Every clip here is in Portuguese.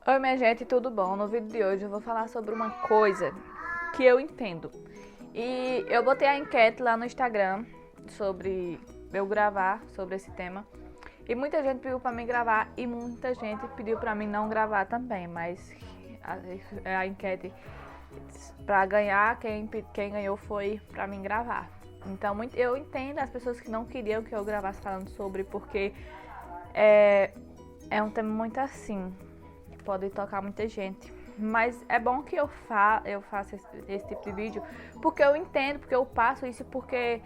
Oi, minha gente, tudo bom? No vídeo de hoje eu vou falar sobre uma coisa que eu entendo. E eu botei a enquete lá no Instagram sobre eu gravar sobre esse tema. E muita gente pediu pra mim gravar e muita gente pediu pra mim não gravar também. Mas a enquete pra ganhar, quem ganhou foi pra mim gravar. Então eu entendo as pessoas que não queriam que eu gravasse falando sobre, porque é um tema muito assim, que pode tocar muita gente. Mas é bom que eu faça esse tipo de vídeo, porque eu entendo, porque eu passo isso, porque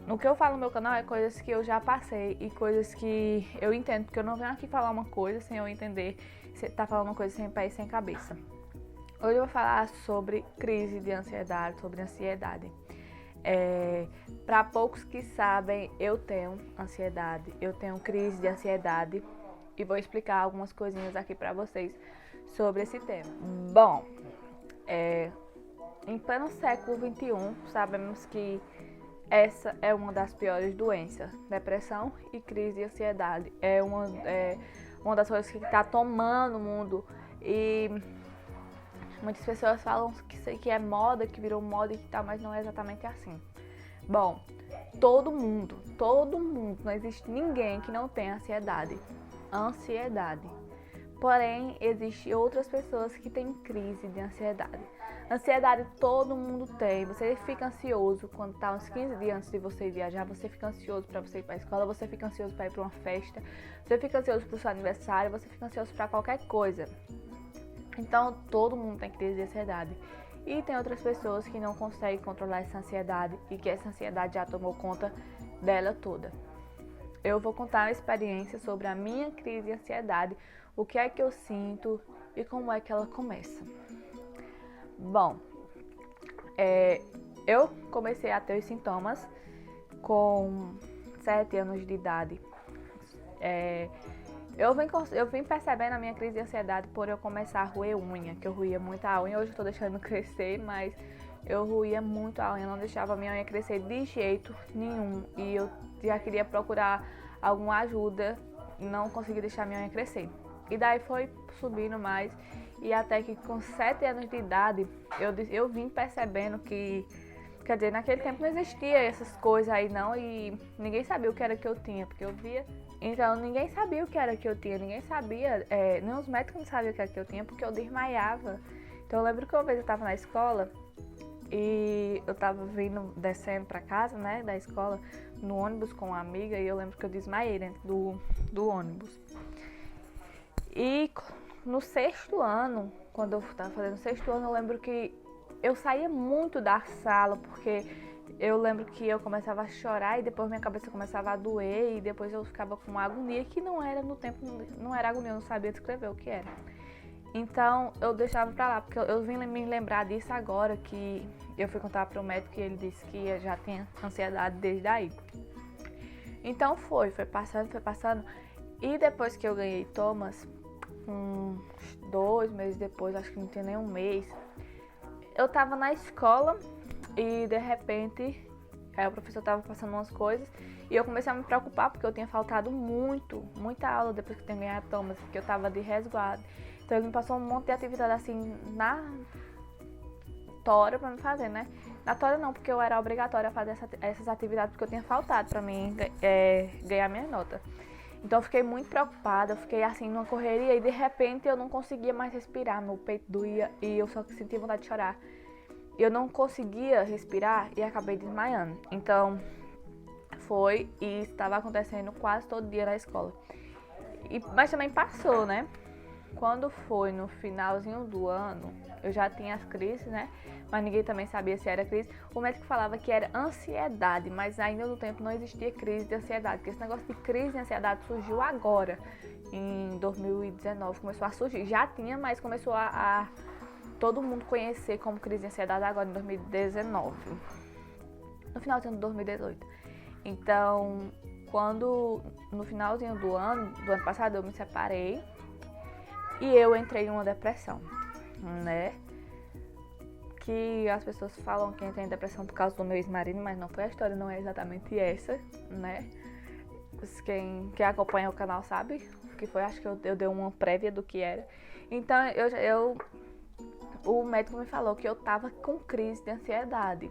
no que eu falo no meu canal é coisas que eu já passei e coisas que eu entendo, porque eu não venho aqui falar uma coisa sem eu entender, tá falando uma coisa sem pé e sem cabeça. Hoje eu vou falar sobre crise de ansiedade, sobre ansiedade. Para poucos que sabem, eu tenho ansiedade, eu tenho crise de ansiedade e vou explicar algumas coisinhas aqui para vocês sobre esse tema. Bom, em pleno século XXI, sabemos que essa é uma das piores doenças. Depressão e crise de ansiedade é uma das coisas que está tomando o mundo. E muitas pessoas falam que é moda, que virou moda e que tal, mas não é exatamente assim. Bom, todo mundo, não existe ninguém que não tenha ansiedade. Porém, existem outras pessoas que têm crise de ansiedade. Ansiedade todo mundo tem. Você fica ansioso quando está uns 15 dias antes de você viajar. Você fica ansioso para você ir para a escola. Você fica ansioso para ir para uma festa. Você fica ansioso para o seu aniversário. Você fica ansioso para qualquer coisa. Então, todo mundo tem crise de ansiedade. E tem outras pessoas que não conseguem controlar essa ansiedade e que essa ansiedade já tomou conta dela toda. Eu vou contar uma experiência sobre a minha crise de ansiedade, o que é que eu sinto e como é que ela começa. Bom, eu comecei a ter os sintomas com 7 anos de idade. Eu vim percebendo a minha crise de ansiedade por eu começar a roer unha, que eu roía muito a unha. Hoje eu tô deixando crescer, mas eu roía muito a unha, não deixava a minha unha crescer de jeito nenhum. E eu já queria procurar alguma ajuda, não consegui deixar a minha unha crescer. E daí foi subindo mais, e até que com 7 anos de idade, eu vim percebendo que, quer dizer, naquele tempo não existia essas coisas aí não, e ninguém sabia o que era que eu tinha, porque eu via. Então ninguém sabia o que era que eu tinha, ninguém sabia, nem os médicos não sabiam o que era que eu tinha, porque eu desmaiava. Então eu lembro que uma vez eu estava na escola, e eu tava descendo pra casa, né, da escola, no ônibus com uma amiga, e eu lembro que eu desmaiei dentro do ônibus. E no 6º ano, quando eu tava fazendo o 6º ano, eu lembro que eu saía muito da sala, porque eu lembro que eu começava a chorar e depois minha cabeça começava a doer e depois eu ficava com uma agonia que não era no tempo, não era agonia, eu não sabia descrever o que era. Então eu deixava pra lá, porque eu vim me lembrar disso agora, que eu fui contar pro médico e ele disse que eu já tinha ansiedade desde aí. Então foi passando. E depois que eu ganhei Thomas, uns 2 meses depois, acho que não tinha nem um mês, eu tava na escola e de repente o professor tava passando umas coisas e eu comecei a me preocupar porque eu tinha faltado muita aula depois que eu tinha ganhado Thomas, porque eu tava de resguardo. Então ele me passou um monte de atividade assim na tora pra me fazer, né? Na tora não, porque eu era obrigatória a fazer essas atividades porque eu tinha faltado pra mim ganhar minha nota. Então eu fiquei muito preocupada, eu fiquei assim numa correria e de repente eu não conseguia mais respirar, meu peito doía e eu só sentia vontade de chorar. Eu não conseguia respirar e acabei desmaiando. Então foi e estava acontecendo quase todo dia na escola. Mas também passou, né? Quando foi no finalzinho do ano, eu já tinha as crises, né? Mas ninguém também sabia se era crise. O médico falava que era ansiedade, mas ainda no tempo não existia crise de ansiedade. Porque esse negócio de crise de ansiedade surgiu agora, em 2019, começou a surgir. Já tinha, mas começou a todo mundo conhecer como crise de ansiedade agora em 2019. No finalzinho de 2018. Então, quando no finalzinho do ano passado, eu me separei. E eu entrei em uma depressão, né? Que as pessoas falam que entrei em depressão por causa do meu ex-marido, mas não foi a história, não é exatamente essa, né? Quem acompanha o canal sabe que foi, acho que eu dei uma prévia do que era. Então, o médico me falou que eu tava com crise de ansiedade.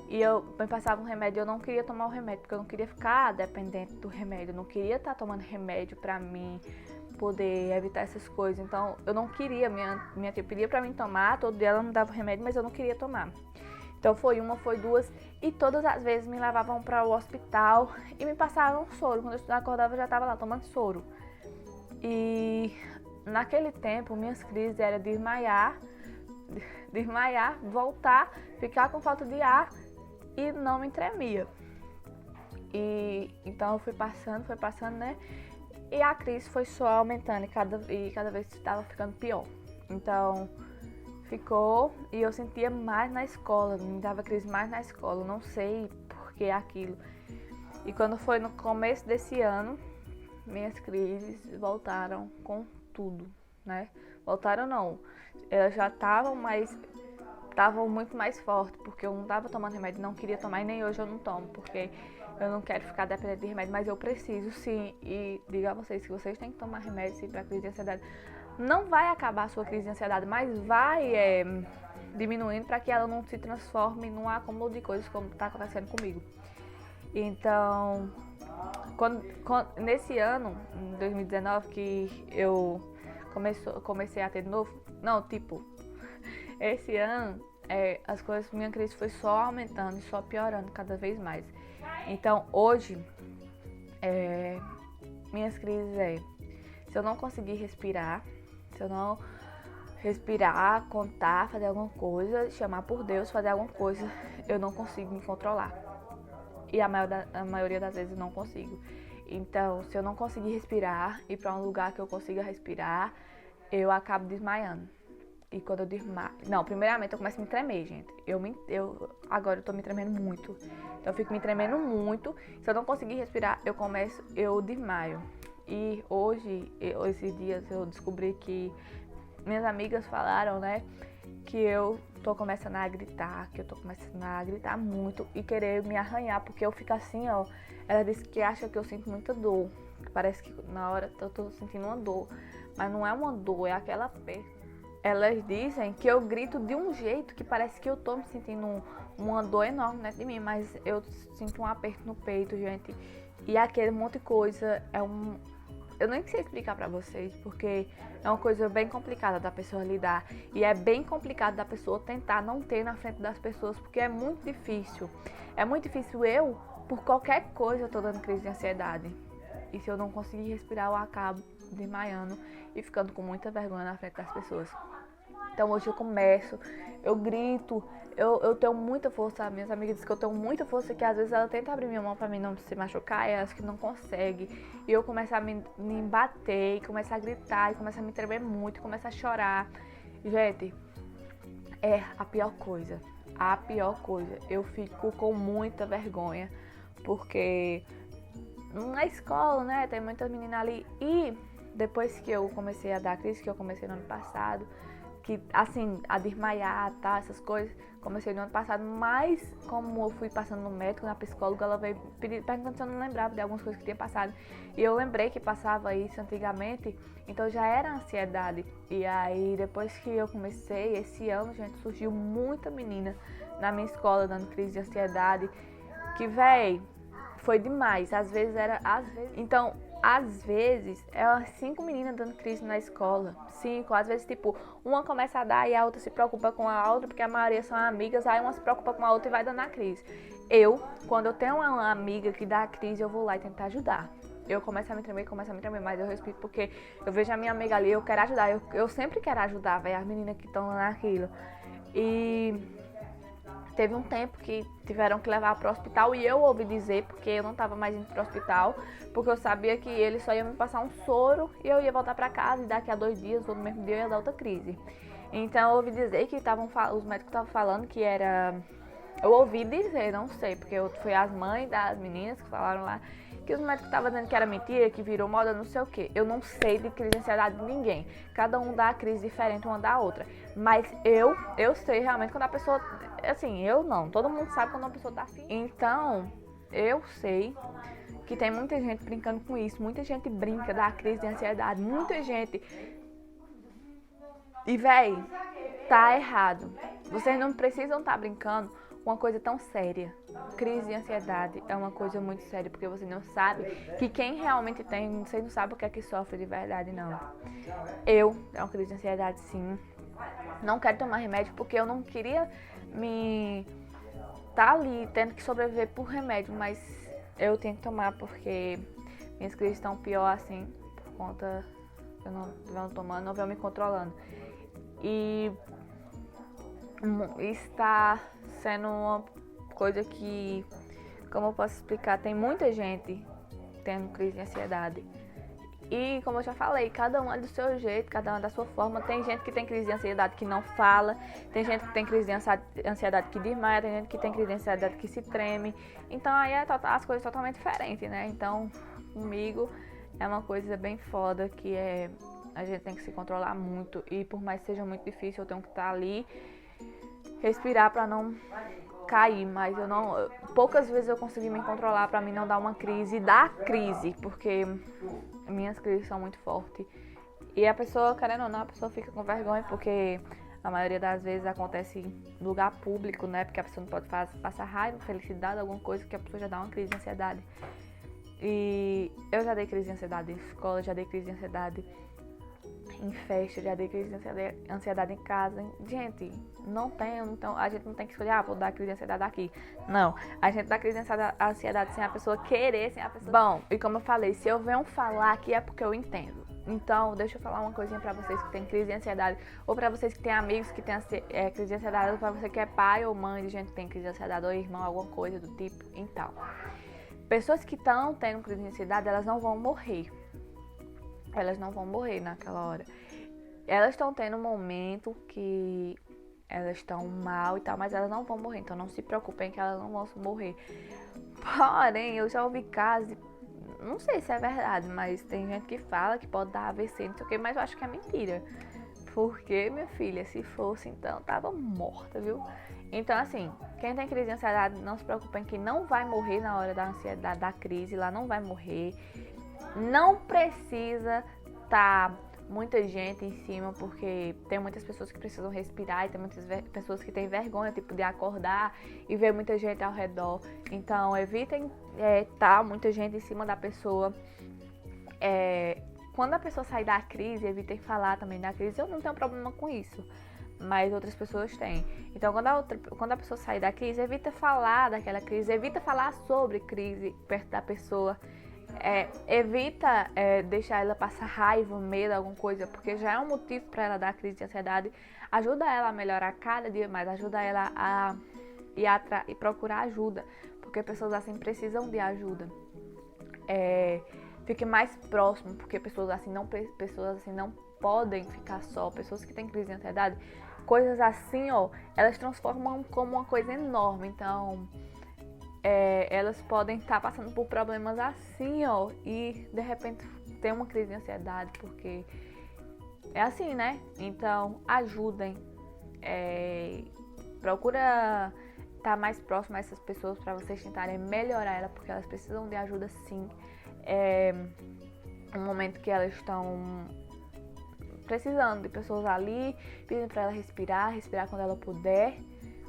E eu me passava um remédio, eu não queria tomar o remédio, porque eu não queria ficar dependente do remédio. Eu não queria estar tomando remédio pra mim poder evitar essas coisas. Então, eu não queria, minha tia pedia pra mim tomar, todo dia ela me dava o remédio, mas eu não queria tomar. Então, foi uma, foi duas, e todas as vezes me levavam para o hospital e me passavam soro. Quando eu acordava, eu já estava lá tomando soro. E naquele tempo, minhas crises eram desmaiar, voltar, ficar com falta de ar e não me tremia. E então eu fui passando, né? E a crise foi só aumentando e cada vez estava ficando pior. Então ficou e eu sentia mais na escola, me dava crise mais na escola, não sei por que aquilo. E quando foi no começo desse ano, minhas crises voltaram com tudo, né? Voltaram não, elas já estavam, mas estavam muito mais fortes, porque eu não estava tomando remédio, não queria tomar e nem hoje eu não tomo, porque eu não quero ficar dependente de remédio, mas eu preciso sim. E digo a vocês que vocês têm que tomar remédio sim para crise de ansiedade. Não vai acabar a sua crise de ansiedade, mas vai diminuindo para que ela não se transforme num acúmulo de coisas como está acontecendo comigo. Então, nesse ano, em 2019, que eu comecei a ter de novo, esse ano, minha crise foi só aumentando e só piorando cada vez mais. Então, hoje, minhas crises se eu não conseguir respirar, se eu não respirar, contar, fazer alguma coisa, chamar por Deus, fazer alguma coisa, eu não consigo me controlar. E a maioria das vezes eu não consigo. Então, se eu não conseguir respirar, ir para um lugar que eu consiga respirar, eu acabo desmaiando. E quando eu desmaio... Não, primeiramente eu começo a me tremer, gente. Agora eu tô me tremendo muito. Então eu fico me tremendo muito. Se eu não conseguir respirar, eu desmaio. E hoje, esses dias, eu descobri que minhas amigas falaram, né, que eu tô começando a gritar, muito e querer me arranhar, porque eu fico assim, ó. Ela disse que acha que eu sinto muita dor. Parece que na hora eu tô sentindo uma dor, mas não é uma dor, é aquela perda. Elas dizem que eu grito de um jeito que parece que eu tô me sentindo uma dor enorme dentro de mim, mas eu sinto um aperto no peito, gente. E aquele monte de coisa eu nem sei explicar pra vocês, porque é uma coisa bem complicada da pessoa lidar. E é bem complicado da pessoa tentar não ter na frente das pessoas, porque é muito difícil. É muito difícil por qualquer coisa, eu tô dando crise de ansiedade. E se eu não conseguir respirar, eu acabo desmaiando e ficando com muita vergonha na frente das pessoas. Então hoje eu grito, eu tenho muita força. Minhas amigas dizem que eu tenho muita força, que às vezes ela tenta abrir minha mão pra mim não se machucar e elas que não consegue. E eu começo a me bater, e começo a gritar, e começo a me tremer muito, e começo a chorar. Gente, é a pior coisa. A pior coisa. Eu fico com muita vergonha, porque na escola, né, tem muitas meninas ali. E depois que eu comecei a dar crise, que eu comecei no ano passado, que assim, a desmaiar, tá, essas coisas, comecei no ano passado, mas como eu fui passando no médico, na psicóloga, ela veio perguntando se eu não lembrava de algumas coisas que tinha passado. E eu lembrei que passava isso antigamente, então já era ansiedade. E aí, depois que eu comecei, esse ano, gente, surgiu muita menina na minha escola dando crise de ansiedade, que, foi demais. Então, às vezes, umas 5 meninas dando crise na escola. 5, às vezes, tipo, uma começa a dar e a outra se preocupa com a outra, porque a maioria são amigas, aí uma se preocupa com a outra e vai dando a crise. Quando eu tenho uma amiga que dá a crise, eu vou lá e tentar ajudar. Eu começo a me tremer, mas eu respeito, porque eu vejo a minha amiga ali, eu quero ajudar. Eu sempre quero ajudar, as meninas que estão naquilo. E teve um tempo que tiveram que levar para o hospital e eu ouvi dizer, porque eu não estava mais indo para o hospital, porque eu sabia que eles só iam me passar um soro e eu ia voltar para casa e daqui a 2 dias ou no mesmo dia eu ia dar outra crise. Então eu ouvi dizer que os médicos estavam falando que era... Eu ouvi dizer, não sei, porque foi as mães das meninas que falaram lá, que os médicos estavam dizendo que era mentira, que virou moda, não sei o quê. Eu não sei de crise de ansiedade de ninguém. Cada um dá a crise diferente uma da outra. Mas eu sei realmente quando a pessoa... Assim, eu não. Todo mundo sabe quando a pessoa tá assim. Então, eu sei que tem muita gente brincando com isso, muita gente brinca da crise de ansiedade, muita gente. E véi, tá errado. Vocês não precisam estar brincando com uma coisa tão séria. Crise de ansiedade é uma coisa muito séria, porque você não sabe que quem realmente tem, você não sabe o que é que sofre de verdade, não. Eu tenho uma crise de ansiedade, sim. Não quero tomar remédio porque eu não queria me tá ali tendo que sobreviver por remédio, mas eu tenho que tomar porque minhas crises estão pior assim, por conta eu não venho tomando, não venho me controlando. E está sendo uma coisa que, como eu posso explicar, tem muita gente tendo crise de ansiedade. E como eu já falei, cada um é do seu jeito, cada um é da sua forma. Tem gente que tem crise de ansiedade que não fala, tem gente que tem crise de ansiedade que desmaia, tem gente que tem crise de ansiedade que se treme. Então aí as coisas totalmente diferentes, né? Então comigo é uma coisa bem foda que a gente tem que se controlar muito. E por mais que seja muito difícil, eu tenho que estar ali, respirar pra não cair, mas poucas vezes eu consegui me controlar pra mim não dar uma crise, porque minhas crises são muito fortes. E a pessoa, querendo ou não, a pessoa fica com vergonha, porque a maioria das vezes acontece em lugar público, né? Porque a pessoa não pode passar raiva, felicidade, alguma coisa que a pessoa já dá uma crise de ansiedade. E eu já dei crise de ansiedade em escola, já dei crise de ansiedade em festa, já dei crise de ansiedade em casa. Gente, a gente não tem que escolher, vou dar crise de ansiedade aqui. Não, a gente dá crise de ansiedade sem a pessoa querer, sem a pessoa... Bom, e como eu falei, se eu venho falar aqui é porque eu entendo. Então, deixa eu falar uma coisinha pra vocês que tem crise de ansiedade, ou pra vocês que têm amigos que têm crise de ansiedade, ou pra você que é pai ou mãe de gente que tem crise de ansiedade, ou irmão, alguma coisa do tipo. Então, pessoas que estão tendo crise de ansiedade, elas não vão morrer. Elas não vão morrer naquela hora. Elas estão tendo um momento que elas estão mal e tal, mas elas não vão morrer. Então não se preocupem que elas não vão morrer. Porém, eu já ouvi casos, não sei se é verdade, mas tem gente que fala que pode dar AVC, não sei o que, mas eu acho que é mentira. Porque, minha filha, se fosse, então tava morta, viu? Então, assim, quem tem crise de ansiedade, não se preocupem que não vai morrer na hora da ansiedade, da crise, lá não vai morrer. Não precisa estar muita gente em cima, porque tem muitas pessoas que precisam respirar e tem muitas pessoas que têm vergonha, tipo, de acordar e ver muita gente ao redor. Então, evitem estar muita gente em cima da pessoa. Quando a pessoa sair da crise, evitem falar também da crise. Eu não tenho problema com isso, mas outras pessoas têm. Então, quando a pessoa sair da crise, evita falar daquela crise, evita falar sobre crise perto da pessoa. Evita deixar ela passar raiva, medo, alguma coisa, porque já é um motivo para ela dar crise de ansiedade. Ajuda ela a melhorar cada dia mais, ajuda ela a ir procurar ajuda, porque pessoas assim precisam de ajuda. Fique mais próximo, porque pessoas assim não podem ficar só. Pessoas que têm crise de ansiedade, coisas assim, elas transformam como uma coisa enorme. Então, elas podem estar passando por problemas assim, e de repente ter uma crise de ansiedade, porque é assim, né? Então, ajudem. Procura estar mais próximo a essas pessoas para vocês tentarem melhorar ela, porque elas precisam de ajuda, sim. Um momento que elas estão precisando de pessoas ali, pedindo para ela respirar quando ela puder,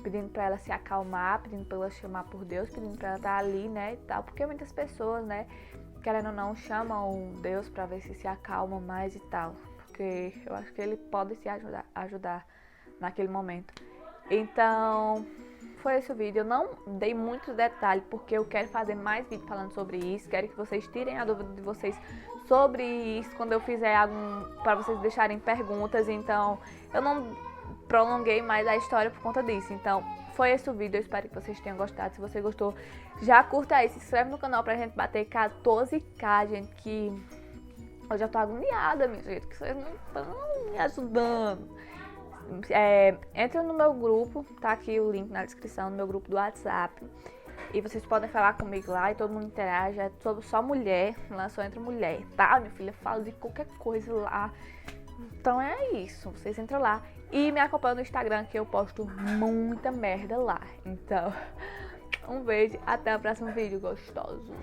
pedindo para ela se acalmar, pedindo para ela chamar por Deus, pedindo para ela estar ali, né, e tal, porque muitas pessoas, né, querendo ou não, chamam Deus para ver se acalma mais e tal, porque eu acho que ele pode se ajudar naquele momento. Então, foi esse o vídeo. Eu não dei muitos detalhes, porque eu quero fazer mais vídeos falando sobre isso, quero que vocês tirem a dúvida de vocês sobre isso, quando eu fizer para vocês deixarem perguntas, então eu não prolonguei mais a história por conta disso. Então, foi esse o vídeo, eu espero que vocês tenham gostado. Se você gostou, já curta aí, se inscreve no canal pra gente bater 14k, gente, que eu já tô agoniada, minha gente, que vocês não estão me ajudando. Entra no meu grupo, tá aqui o link na descrição, no meu grupo do WhatsApp. E vocês podem falar comigo lá e todo mundo interage. É sobre só mulher, lá só entra mulher, tá? Minha filha, fala de qualquer coisa lá. Então é isso, vocês entram lá e me acompanham no Instagram, que eu posto muita merda lá. Então, um beijo, até o próximo vídeo, gostoso.